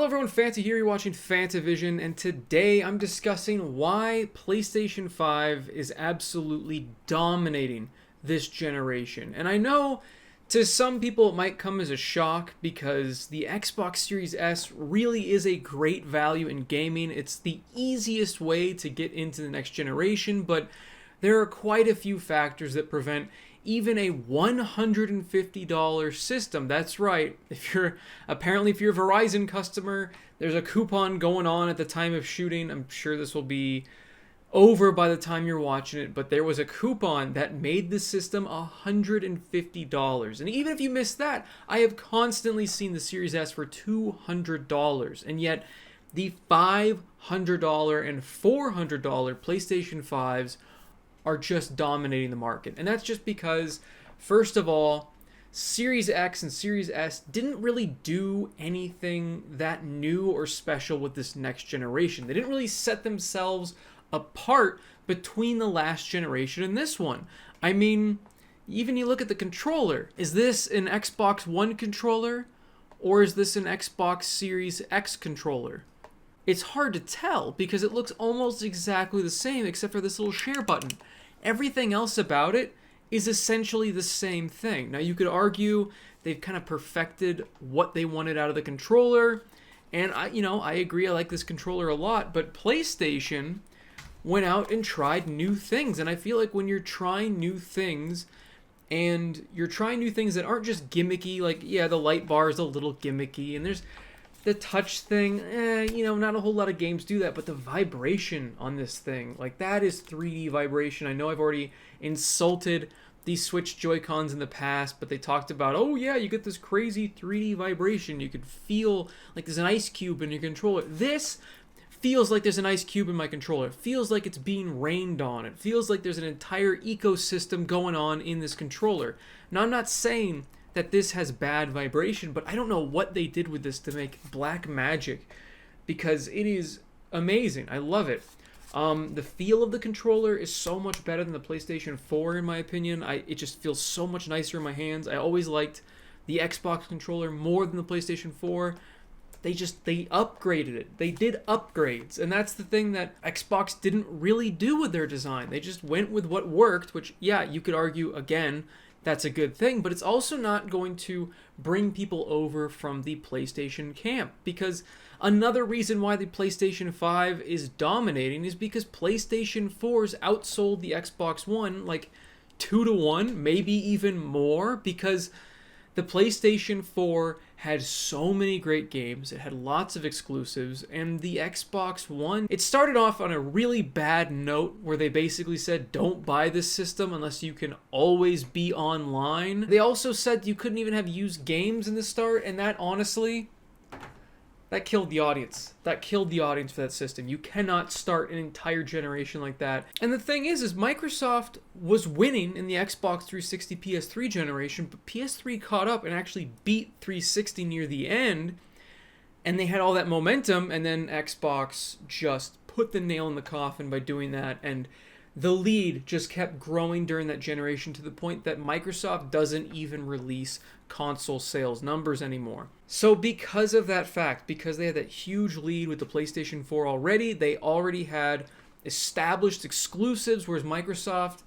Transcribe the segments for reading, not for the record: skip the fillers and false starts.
Hello everyone, Fanta here, you're watching FANTAVISION, and today I'm discussing why PlayStation 5 is absolutely dominating this generation. And I know to some people it might come as a shock because the Xbox Series S really is a great value in gaming. It's the easiest way to get into the next generation, but there are quite a few factors that prevent even a $150 system. That's right. If you're a Verizon customer, there's a coupon going on at the time of shooting. I'm sure this will be over by the time you're watching it, but there was a coupon that made the system $150. And even if you missed that, I have constantly seen the Series S for $200. And yet the $500 and $400 PlayStation 5s are just dominating the market. And that's just because, first of all, Series X and Series S didn't really do anything that new or special with this next generation. They didn't really set themselves apart between the last generation and this one. I mean, even you look at the controller. Is this an Xbox One controller or is this an Xbox Series X controller? It's hard to tell because it looks almost exactly the same except for this little share button. Everything else about it is essentially the same thing. Now you could argue they've kind of perfected what they wanted out of the controller, and I agree, I like this controller a lot, but PlayStation went out and tried new things, and I feel like when you're trying new things and you're trying new things that aren't just gimmicky, like yeah, the light bar is a little gimmicky, and there's the touch thing, not a whole lot of games do that, but the vibration on this thing, like that is 3D vibration. I know I've already insulted these Switch Joy-Cons in the past, but they talked about, oh yeah, you get this crazy 3D vibration. You could feel like there's an ice cube in your controller. This feels like there's an ice cube in my controller. It feels like it's being rained on. It feels like there's an entire ecosystem going on in this controller. Now, I'm not saying that this has bad vibration, but I don't know what they did with this to make black magic, because it is amazing. I love it. The feel of the controller is so much better than the PlayStation 4 in my opinion. It just feels so much nicer in my hands. I always liked the Xbox controller more than the PlayStation 4. They upgraded it. They did upgrades, and that's the thing that Xbox didn't really do with their design. They just went with what worked, which, yeah, you could argue, again, that's a good thing, but it's also not going to bring people over from the PlayStation camp, because another reason why the PlayStation 5 is dominating is because PlayStation 4's outsold the Xbox One like 2-1, maybe even more, because the PlayStation 4 had so many great games, it had lots of exclusives, and the Xbox One, it started off on a really bad note where they basically said, don't buy this system unless you can always be online. They also said you couldn't even have used games in the start, and that honestly, that killed the audience. That killed the audience for that system. You cannot start an entire generation like that. And the thing is Microsoft was winning in the Xbox 360 PS3 generation, but PS3 caught up and actually beat 360 near the end, and they had all that momentum, and then Xbox just put the nail in the coffin by doing that, and the lead just kept growing during that generation to the point that Microsoft doesn't even release console sales numbers anymore. So because of that fact, because they had that huge lead with the PlayStation 4 already, they already had established exclusives, whereas Microsoft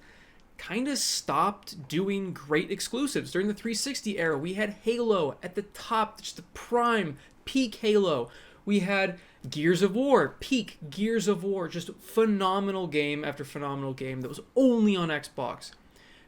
kind of stopped doing great exclusives. During the 360 era, we had Halo at the top, just the prime, peak Halo. We had Gears of War, peak Gears of War, just phenomenal game after phenomenal game that was only on Xbox.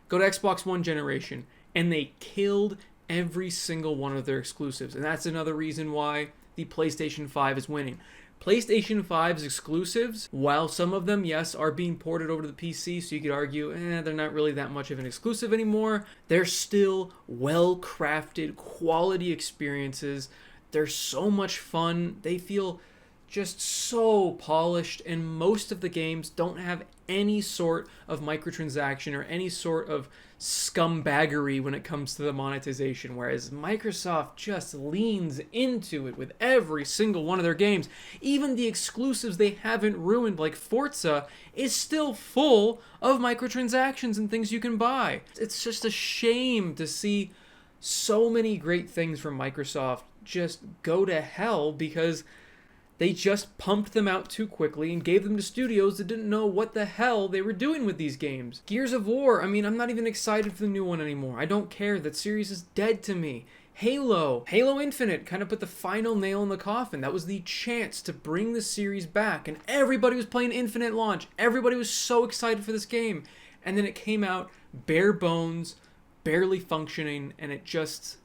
Go to Xbox One generation, and they killed every single one of their exclusives. And that's another reason why the PlayStation 5 is winning. PlayStation 5's exclusives, while some of them, yes, are being ported over to the PC, so you could argue, they're not really that much of an exclusive anymore, they're still well-crafted, quality experiences. They're so much fun. They feel just so polished, and most of the games don't have any sort of microtransaction or any sort of scumbaggery when it comes to the monetization, whereas Microsoft just leans into it with every single one of their games. Even the exclusives they haven't ruined, like Forza, is still full of microtransactions and things you can buy. It's just a shame to see so many great things from Microsoft just go to hell because they just pumped them out too quickly and gave them to studios that didn't know what the hell they were doing with these games. Gears of War, I mean, I'm not even excited for the new one anymore. I don't care. That series is dead to me. Halo Infinite kind of put the final nail in the coffin. That was the chance to bring the series back, and everybody was playing Infinite launch. Everybody was so excited for this game. And then it came out bare bones, barely functioning, and it just...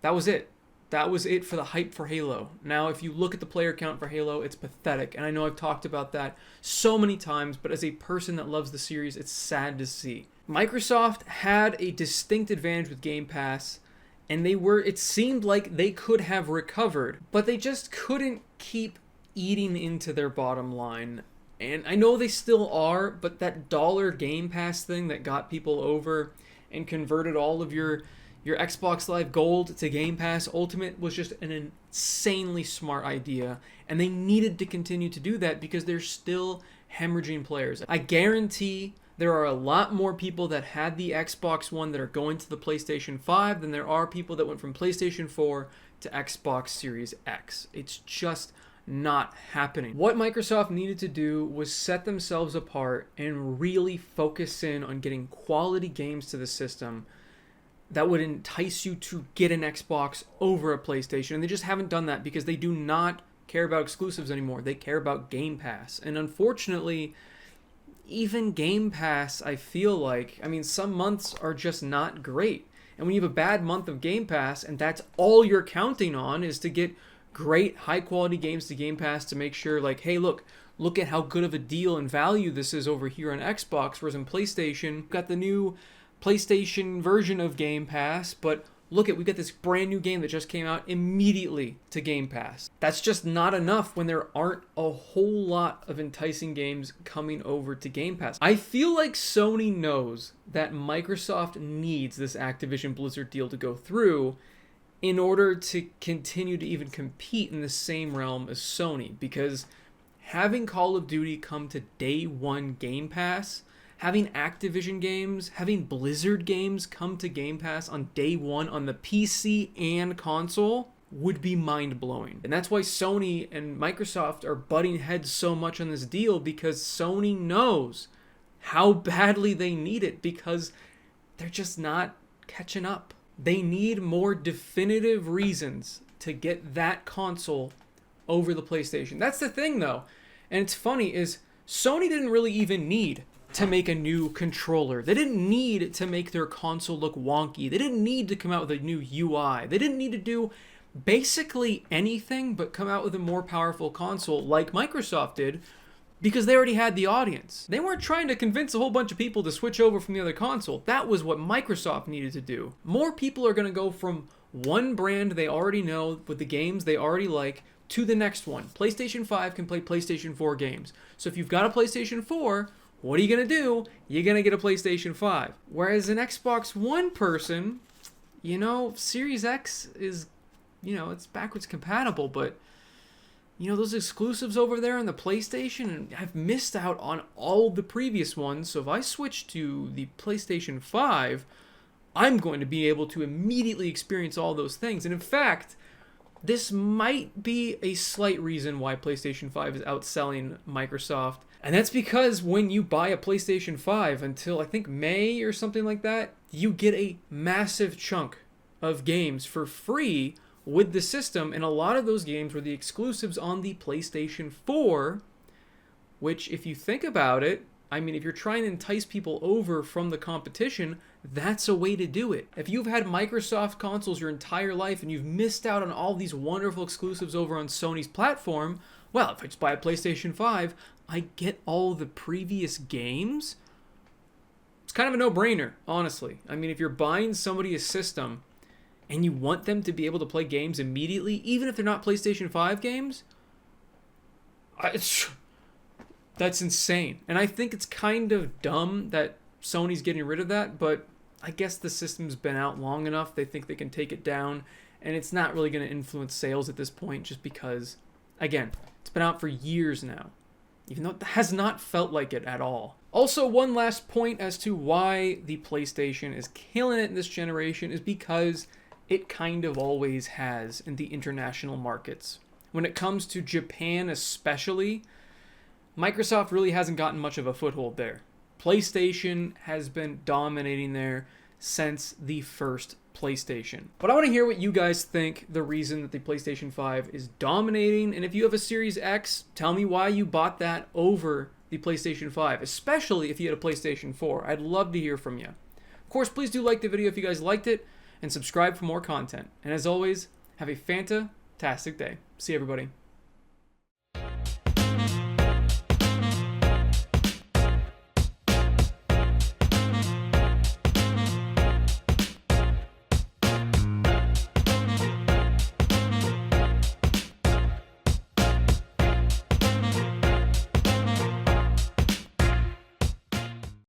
that was it. That was it for the hype for Halo. Now, if you look at the player count for Halo, it's pathetic. And I know I've talked about that so many times, but as a person that loves the series, it's sad to see. Microsoft had a distinct advantage with Game Pass, and it seemed like they could have recovered, but they just couldn't keep eating into their bottom line. And I know they still are, but that $1 Game Pass thing that got people over and converted all of your Xbox Live Gold to Game Pass Ultimate was just an insanely smart idea, and they needed to continue to do that because they're still hemorrhaging players. I guarantee there are a lot more people that had the Xbox One that are going to the PlayStation 5 than there are people that went from PlayStation 4 to Xbox Series X. It's just not happening. What Microsoft needed to do was set themselves apart and really focus in on getting quality games to the system that would entice you to get an Xbox over a PlayStation. And they just haven't done that because they do not care about exclusives anymore. They care about Game Pass. And unfortunately, even Game Pass, I feel like, I mean, some months are just not great. And when you have a bad month of Game Pass and that's all you're counting on is to get great high quality games to Game Pass to make sure like, hey, look at how good of a deal and value this is over here on Xbox, whereas in PlayStation, got the new PlayStation version of Game Pass, but we've got this brand new game that just came out immediately to Game Pass. That's just not enough when there aren't a whole lot of enticing games coming over to Game Pass. I feel like Sony knows that Microsoft needs this Activision Blizzard deal to go through in order to continue to even compete in the same realm as Sony, because having Call of Duty come to day one Game Pass, having Activision games, having Blizzard games come to Game Pass on day one on the PC and console would be mind-blowing. And that's why Sony and Microsoft are butting heads so much on this deal, because Sony knows how badly they need it, because they're just not catching up. They need more definitive reasons to get that console over the PlayStation. That's the thing, though. And it's funny is Sony didn't really even need to make a new controller. They didn't need to make their console look wonky. They didn't need to come out with a new UI. They didn't need to do basically anything but come out with a more powerful console like Microsoft did, because they already had the audience. They weren't trying to convince a whole bunch of people to switch over from the other console. That was what Microsoft needed to do. More people are going to go from one brand they already know with the games they already like to the next one. PlayStation 5 can play PlayStation 4 games. So if you've got a PlayStation 4, what are you going to do? You're going to get a PlayStation 5. Whereas an Xbox One person, Series X is, it's backwards compatible, but, those exclusives over there on the PlayStation, I've missed out on all the previous ones. So if I switch to the PlayStation 5, I'm going to be able to immediately experience all those things. And in fact, this might be a slight reason why PlayStation 5 is outselling Microsoft. And that's because when you buy a PlayStation 5 until I think May or something like that, you get a massive chunk of games for free with the system. And a lot of those games were the exclusives on the PlayStation 4, which if you think about it, I mean, if you're trying to entice people over from the competition, that's a way to do it. If you've had Microsoft consoles your entire life and you've missed out on all these wonderful exclusives over on Sony's platform, well, if I just buy a PlayStation 5, I get all the previous games. It's kind of a no-brainer, honestly. I mean, if you're buying somebody a system and you want them to be able to play games immediately, even if they're not PlayStation 5 games, that's insane. And I think it's kind of dumb that Sony's getting rid of that, but I guess the system's been out long enough. They think they can take it down, and it's not really going to influence sales at this point just because, again, it's been out for years now, even though it has not felt like it at all. Also, one last point as to why the PlayStation is killing it in this generation is because it kind of always has in the international markets. When it comes to Japan especially, Microsoft really hasn't gotten much of a foothold there. PlayStation has been dominating there since the first PlayStation. But I want to hear what you guys think the reason that the PlayStation 5 is dominating, and if you have a Series X, tell me why you bought that over the PlayStation 5, especially if you had a PlayStation 4. I'd love to hear from you. Of course, please do like the video if you guys liked it, and subscribe for more content. And as always, have a fantastic day. See you, everybody.